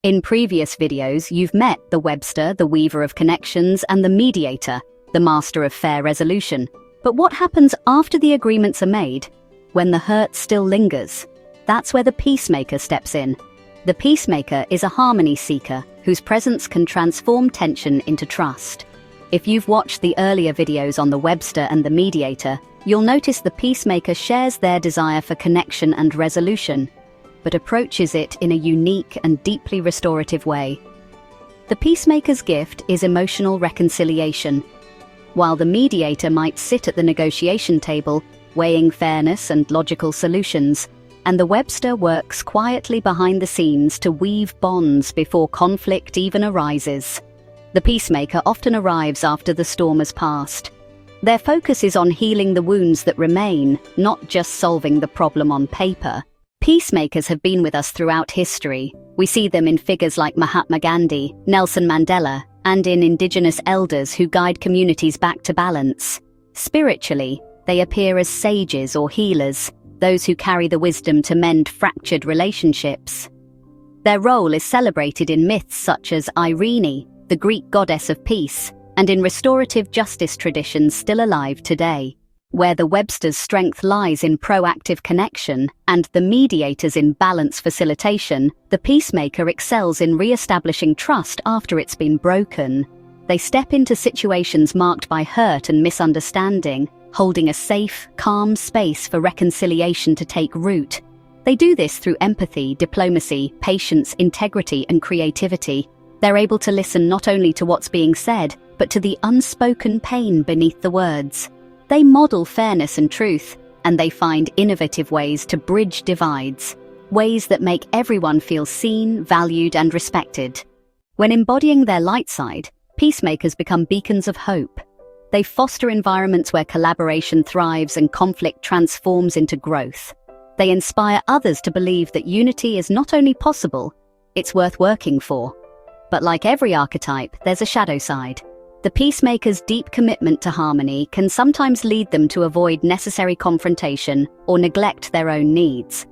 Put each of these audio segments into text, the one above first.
In previous videos, you've met the Webster, the weaver of connections, and the Mediator, the master of fair resolution. But what happens after the agreements are made? When the hurt still lingers? That's where the Peacemaker steps in. The Peacemaker is a harmony seeker whose presence can transform tension into trust. If you've watched the earlier videos on the Webster and the Mediator, you'll notice the Peacemaker shares their desire for connection and resolution, but approaches it in a unique and deeply restorative way. The Peacemaker's gift is emotional reconciliation. While the Mediator might sit at the negotiation table, weighing fairness and logical solutions, and the Webster works quietly behind the scenes to weave bonds before conflict even arises. The Peacemaker often arrives after the storm has passed. Their focus is on healing the wounds that remain, not just solving the problem on paper. Peacemakers have been with us throughout history. We see them in figures like Mahatma Gandhi, Nelson Mandela, and in indigenous elders who guide communities back to balance. Spiritually, they appear as sages or healers, those who carry the wisdom to mend fractured relationships. Their role is celebrated in myths such as Irene, the Greek goddess of peace, and in restorative justice traditions still alive today. Where the Webster's strength lies in proactive connection and the Mediator's in balance facilitation, the Peacemaker excels in re-establishing trust after it's been broken. They step into situations marked by hurt and misunderstanding, holding a safe, calm space for reconciliation to take root. They do this through empathy, diplomacy, patience, integrity, and creativity. They're able to listen not only to what's being said, but to the unspoken pain beneath the words. They model fairness and truth, and they find innovative ways to bridge divides, ways that make everyone feel seen, valued, and respected. When embodying their light side, Peacemakers become beacons of hope. They foster environments where collaboration thrives and conflict transforms into growth. They inspire others to believe that unity is not only possible, it's worth working for. But like every archetype, there's a shadow side. The Peacemaker's deep commitment to harmony can sometimes lead them to avoid necessary confrontation or neglect their own needs.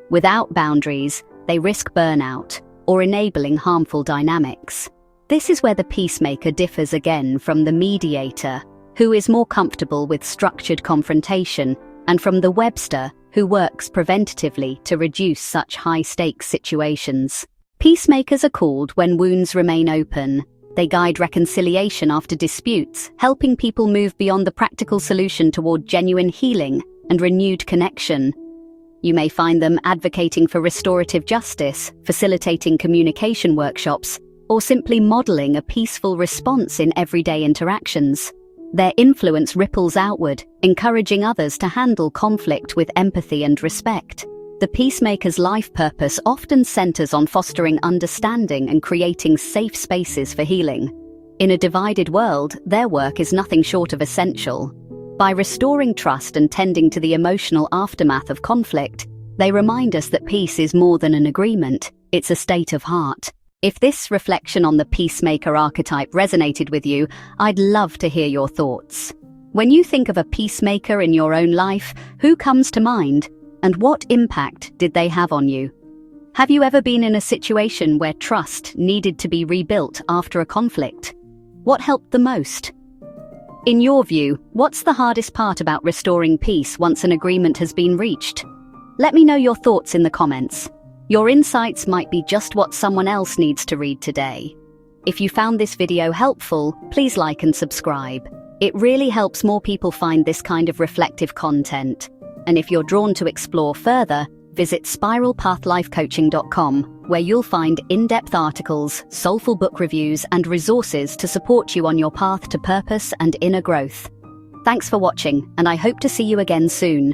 Without boundaries, they risk burnout or enabling harmful dynamics. This is where the Peacemaker differs again from the Mediator, who is more comfortable with structured confrontation, and from the Webster, who works preventatively to reduce such high-stakes situations. Peacemakers are called when wounds remain open. They guide reconciliation after disputes, helping people move beyond the practical solution toward genuine healing and renewed connection. You may find them advocating for restorative justice, facilitating communication workshops, or simply modeling a peaceful response in everyday interactions. Their influence ripples outward, encouraging others to handle conflict with empathy and respect. The Peacemaker's life purpose often centers on fostering understanding and creating safe spaces for healing. In a divided world, their work is nothing short of essential. By restoring trust and tending to the emotional aftermath of conflict, they remind us that peace is more than an agreement, it's a state of heart. If this reflection on the Peacemaker archetype resonated with you, I'd love to hear your thoughts. When you think of a Peacemaker in your own life, who comes to mind? And what impact did they have on you? Have you ever been in a situation where trust needed to be rebuilt after a conflict? What helped the most? In your view, what's the hardest part about restoring peace once an agreement has been reached? Let me know your thoughts in the comments. Your insights might be just what someone else needs to read today. If you found this video helpful, please like and subscribe. It really helps more people find this kind of reflective content. And if you're drawn to explore further, visit spiralpathlifecoaching.com, where you'll find in-depth articles, soulful book reviews, and resources to support you on your path to purpose and inner growth. Thanks for watching, and I hope to see you again soon.